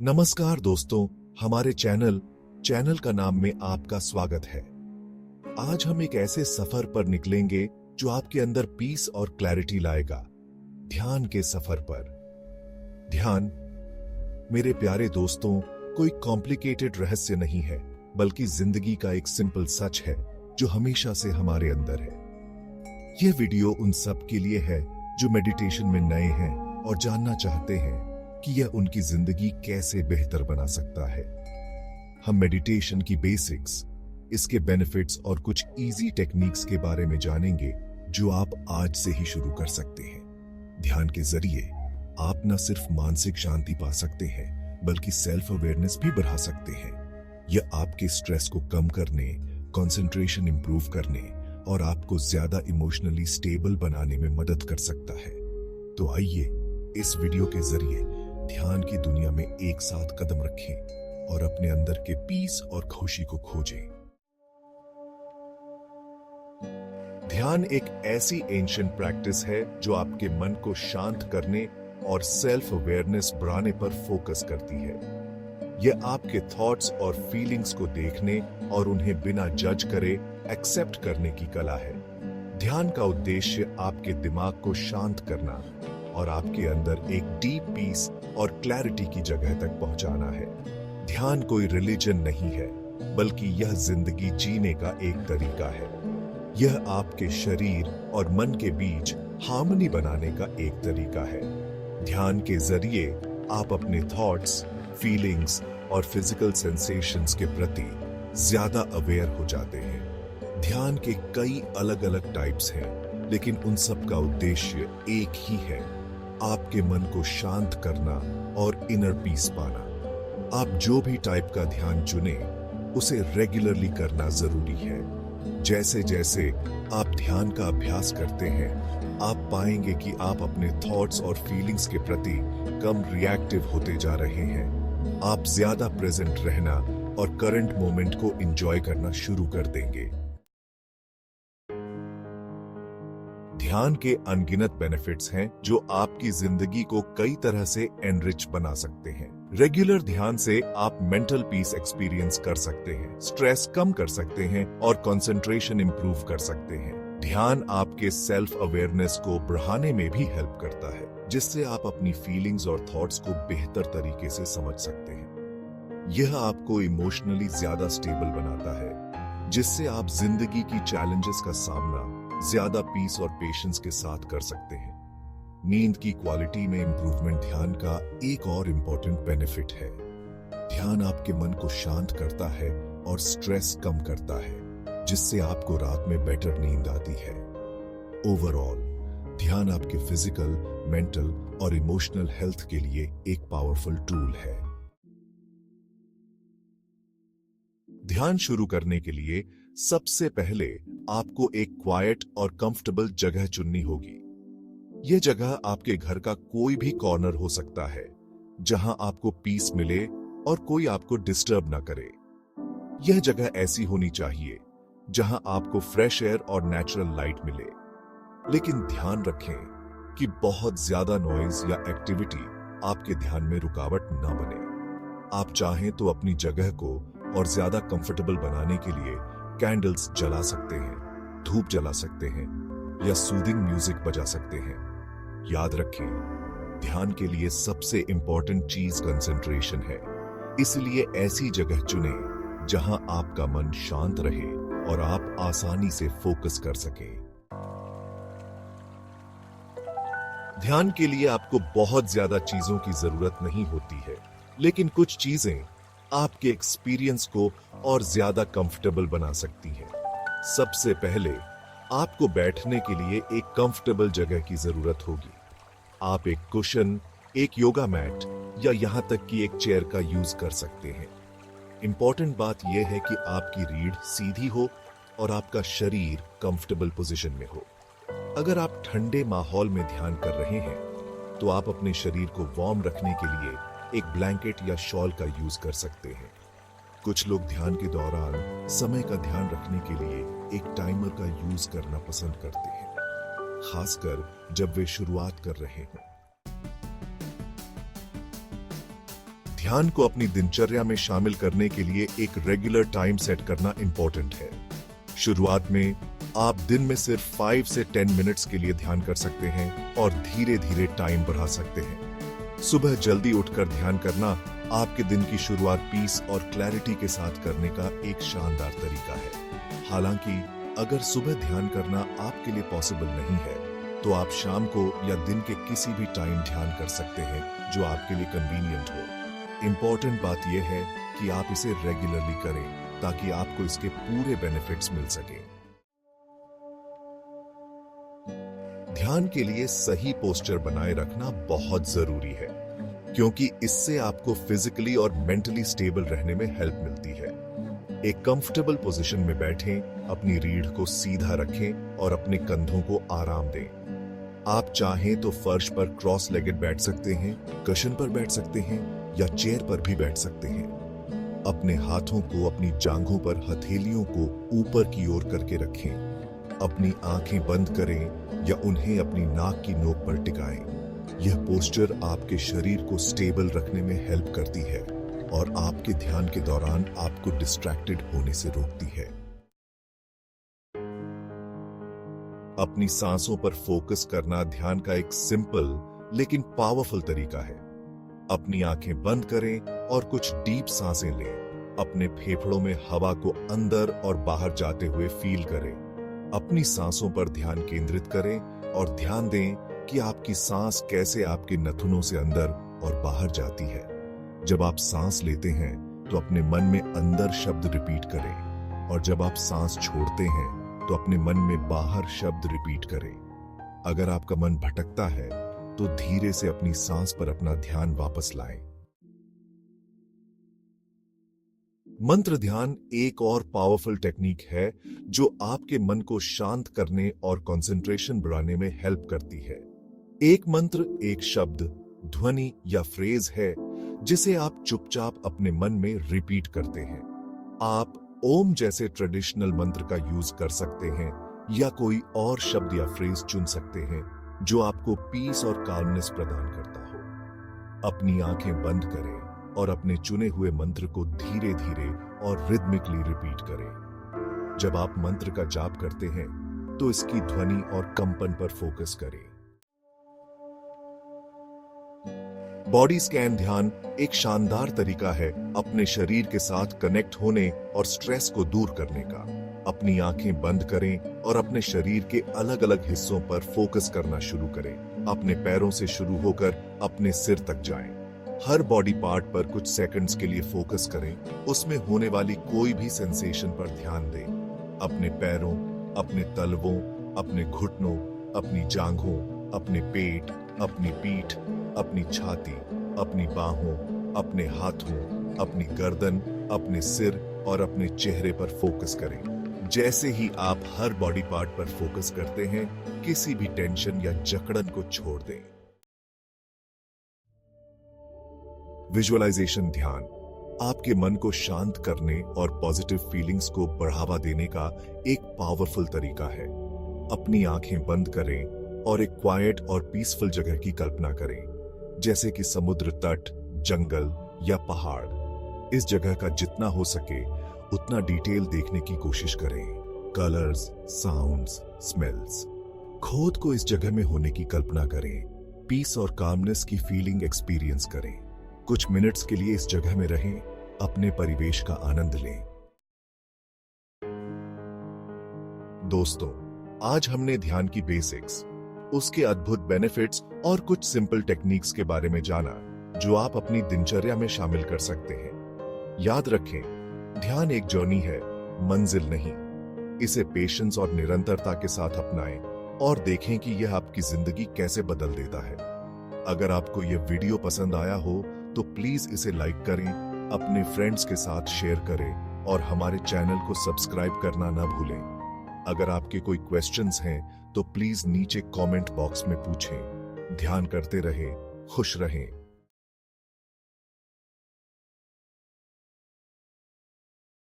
नमस्कार दोस्तों, हमारे चैनल का नाम में आपका स्वागत है। आज हम एक ऐसे सफर पर निकलेंगे जो आपके अंदर पीस और क्लैरिटी लाएगा। ध्यान के सफर पर। ध्यान, मेरे प्यारे दोस्तों, कोई कॉम्प्लिकेटेड रहस्य नहीं है, बल्कि जिंदगी का एक सिंपल सच है जो हमेशा से हमारे अंदर है। यह वीडियो उन सब के लिए है जो मेडिटेशन में नए हैं और जानना चाहते हैं कि यह उनकी जिंदगी कैसे बेहतर बना सकता है। हम मेडिटेशन की बेसिक्स, इसके बेनिफिट्स और कुछ इजी टेक्निक्स के बारे में जानेंगे जो आप आज से ही शुरू कर सकते हैं। ध्यान के जरिए आप न सिर्फ मानसिक शांति पा सकते हैं, बल्कि सेल्फ अवेयरनेस भी बढ़ा सकते हैं। यह आपके स्ट्रेस को कम करने, कंसंट्रेशन इंप्रूव करने और आपको ज्यादा इमोशनली स्टेबल बनाने में मदद कर सकता है। तो आइए इस वीडियो के जरिए ध्यान की दुनिया में एक साथ कदम रखें और अपने अंदर के पीस और खुशी को खोजें। ध्यान एक ऐसी एंशिएंट प्रैक्टिस है जो आपके मन को शांत करने और सेल्फ अवेयरनेस बढ़ाने पर फोकस करती है। यह आपके थॉट्स और फीलिंग्स को देखने और उन्हें बिना जज करे एक्सेप्ट करने की कला है। ध्यान का उद्देश्य आपके दिमाग को शांत करना और आपके अंदर एक डीप पीस और क्लैरिटी की जगह तक पहुंचाना है। ध्यान कोई रिलीजन नहीं है, बल्कि यह जिंदगी जीने का एक तरीका है। यह आपके शरीर और मन के बीच हार्मनी बनाने का एक तरीका है। ध्यान के जरिए आप अपने थॉट्स, फीलिंग्स और फिजिकल सेंसेशंस के प्रति ज्यादा अवेयर हो जाते हैं। ध्यान के कई अलग अलग टाइप्स हैं, लेकिन उन सब का उद्देश्य एक ही है, आपके मन को शांत करना और इनर पीस पाना। आप जो भी टाइप का ध्यान चुने, उसे रेगुलरली करना जरूरी है। जैसे जैसे आप ध्यान का अभ्यास करते हैं, आप पाएंगे कि आप अपने थॉट्स और फीलिंग्स के प्रति कम रिएक्टिव होते जा रहे हैं। आप ज्यादा प्रेजेंट रहना और करंट मोमेंट को एंजॉय करना शुरू कर देंगे। ध्यान के अनगिनत बेनिफिट्स हैं जो आपकी जिंदगी को कई तरह से एनरिच बना सकते हैं। रेगुलर ध्यान से आप मेंटल पीस एक्सपीरियंस कर सकते हैं, स्ट्रेस कम कर सकते हैं और कंसंट्रेशन इंप्रूव कर सकते हैं। ध्यान आपके सेल्फ अवेयरनेस को बढ़ाने में भी हेल्प करता है, जिससे आप अपनी फीलिंग्स और थॉट्स को बेहतर तरीके से समझ सकते हैं। यह आपको इमोशनली ज्यादा स्टेबल बनाता है, जिससे आप जिंदगी की चैलेंजेस का सामना ज्यादा पीस और पेशेंस के साथ कर सकते हैं। नींद की क्वालिटी में इंप्रूवमेंट ध्यान का एक और इम्पोर्टेंट बेनिफिट है। ध्यान आपके मन को शांत करता है और स्ट्रेस कम करता है, जिससे आपको रात में बेटर नींद आती है। ओवरऑल, ध्यान आपके फिजिकल, मेंटल और इमोशनल हेल्थ के लिए एक पावरफुल टूल है। ध्यान शुरू करने के लिए सबसे पहले आपको एक क्वाइट और कंफर्टेबल जगह चुननी होगी। यह जगह आपके घर का कोई भी कॉर्नर हो सकता है, जहां आपको पीस मिले और कोई आपको डिस्टर्ब ना करे। यह जगह ऐसी होनी चाहिए जहां आपको फ्रेश एयर और नेचुरल लाइट मिले, लेकिन ध्यान रखें कि बहुत ज्यादा नॉइज या एक्टिविटी आपके ध्यान में रुकावट ना बने। आप चाहें तो अपनी जगह को और ज्यादा कंफर्टेबल बनाने के लिए कैंडल्स जला सकते हैं, धूप जला सकते हैं या सूदिंग म्यूजिक बजा सकते हैं। याद रखें, ध्यान के लिए सबसे इंपॉर्टेंट चीज कंसंट्रेशन है, इसलिए ऐसी जगह चुनें जहां आपका मन शांत रहे और आप आसानी से फोकस कर सकें। ध्यान के लिए आपको बहुत ज्यादा चीजों की जरूरत नहीं होती है, लेकिन कुछ चीजें आपके एक्सपीरियंस को और ज्यादा कंफर्टेबल बना सकती हैं। सबसे पहले आपको बैठने के लिए एक कंफर्टेबल जगह की जरूरत होगी। आप एक कुशन, एक योगा मैट या यहां तक कि एक चेयर का यूज कर सकते हैं। इंपॉर्टेंट बात यह है कि आपकी रीढ़ सीधी हो और आपका शरीर कंफर्टेबल पोजीशन में हो। अगर आप ठंडे माहौल में ध्यान कर रहे हैं, तो आप अपने शरीर को वार्म रखने के लिए एक ब्लैंकेट या शॉल का यूज कर सकते हैं। कुछ लोग ध्यान के दौरान समय का ध्यान रखने के लिए एक टाइमर का यूज करना पसंद करते हैं, खासकर जब वे शुरुआत कर रहे हों। ध्यान को अपनी दिनचर्या में शामिल करने के लिए एक रेगुलर टाइम सेट करना इंपॉर्टेंट है। शुरुआत में आप दिन में सिर्फ 5 से 10 मिनट्स के लिए ध्यान कर सकते हैं और धीरे धीरे टाइम बढ़ा सकते हैं। सुबह जल्दी उठकर ध्यान करना आपके दिन की शुरुआत पीस और क्लैरिटी के साथ करने का एक शानदार तरीका है। हालांकि अगर सुबह ध्यान करना आपके लिए पॉसिबल नहीं है, तो आप शाम को या दिन के किसी भी टाइम ध्यान कर सकते हैं जो आपके लिए कन्वीनियंट हो। इंपॉर्टेंट बात यह है कि आप इसे रेगुलरली करें ताकि आपको इसके पूरे बेनिफिट्स मिल सके। ध्यान के लिए सही पोस्चर बनाए रखना बहुत जरूरी है, क्योंकि इससे आपको फिजिकली और मेंटली स्टेबल रहने में हेल्प मिलती है। एक कंफर्टेबल पोजीशन में बैठें, अपनी रीढ़ को सीधा रखें और अपने कंधों को आराम दें। आप चाहें तो फर्श पर क्रॉस लेगेड बैठ सकते हैं, कशन पर बैठ सकते हैं या चेयर पर भी बैठ सकते हैं। अपने हाथों को अपनी जांघों पर हथेलियों को ऊपर की ओर करके रखें। अपनी आंखें बंद करें या उन्हें अपनी नाक की नोक पर टिकाएं। यह पोस्चर आपके शरीर को स्टेबल रखने में हेल्प करती है और आपके ध्यान के दौरान आपको डिस्ट्रैक्टेड होने से रोकती है। अपनी सांसों पर फोकस करना ध्यान का एक सिंपल लेकिन पावरफुल तरीका है। अपनी आंखें बंद करें और कुछ डीप सांसें लें। अपने फेफड़ों में हवा को अंदर और बाहर जाते हुए फील करें। अपनी सांसों पर ध्यान केंद्रित करें और ध्यान दें कि आपकी सांस कैसे आपके नथुनों से अंदर और बाहर जाती है। जब आप सांस लेते हैं तो अपने मन में अंदर शब्द रिपीट करें और जब आप सांस छोड़ते हैं तो अपने मन में बाहर शब्द रिपीट करें। अगर आपका मन भटकता है तो धीरे से अपनी सांस पर अपना ध्यान वापस लाएं। मंत्र ध्यान एक और पावरफुल टेक्निक है जो आपके मन को शांत करने और कंसंट्रेशन बढ़ाने में हेल्प करती है। एक मंत्र एक शब्द, ध्वनि या फ्रेज है जिसे आप चुपचाप अपने मन में रिपीट करते हैं। आप ओम जैसे ट्रेडिशनल मंत्र का यूज कर सकते हैं या कोई और शब्द या फ्रेज चुन सकते हैं जो आपको पीस और काल्मनेस प्रदान करता हो। अपनी आंखें बंद करें और अपने चुने हुए मंत्र को धीरे धीरे और रिदमिकली रिपीट करें। जब आप मंत्र का जाप करते हैं तो इसकी ध्वनि और कंपन पर फोकस करें। बॉडी स्कैन ध्यान एक शानदार तरीका है अपने शरीर के साथ कनेक्ट होने और स्ट्रेस को दूर करने का। अपनी आंखें बंद करें और अपने शरीर के अलग अलग हिस्सों पर फोकस करना शुरू करें। अपने पैरों से शुरू होकर अपने सिर तक जाएं। हर बॉडी पार्ट पर कुछ सेकंड्स के लिए फोकस करें। उसमें होने वाली कोई भी सेंसेशन पर ध्यान दें। अपने पैरों, अपने तलवों, अपने घुटनों, अपनी जांघों, अपने पेट, अपनी पीठ, अपनी छाती, अपनी बाहों, अपने हाथों, अपनी गर्दन, अपने सिर और अपने चेहरे पर फोकस करें। जैसे ही आप हर बॉडी पार्ट पर फोकस करते हैं, किसी भी टेंशन या जकड़न को छोड़ दें। विजुअलाइजेशन ध्यान आपके मन को शांत करने और पॉजिटिव फीलिंग्स को बढ़ावा देने का एक पावरफुल तरीका है। अपनी आंखें बंद करें और एक क्वाइट और पीसफुल जगह की कल्पना करें, जैसे कि समुद्र तट, जंगल या पहाड़। इस जगह का जितना हो सके उतना डिटेल देखने की कोशिश करें। Colours, sounds, smells. खुद को इस जगह में होने की कल्पना करें। पीस और कामनेस की फीलिंग एक्सपीरियंस करें। कुछ मिनट्स के लिए इस जगह में रहें, अपने परिवेश का आनंद लें। दोस्तों, आज हमने ध्यान की बेसिक्स, उसके अद्भुत बेनिफिट्स और कुछ सिंपल टेक्निक्स के बारे में जाना जो आप अपनी दिनचर्या में शामिल कर सकते हैं। याद रखें, ध्यान एक जर्नी है, मंजिल नहीं। इसे पेशेंस और निरंतरता के साथ अपनाएं और देखें कि यह आपकी जिंदगी कैसे बदल देता है। अगर आपको यह वीडियो पसंद आया हो तो प्लीज इसे लाइक करें, अपने फ्रेंड्स के साथ शेयर करें और हमारे चैनल को सब्सक्राइब करना ना भूलें। अगर आपके कोई क्वेश्चंस हैं तो प्लीज नीचे कमेंट बॉक्स में पूछें। ध्यान करते रहें, खुश रहें।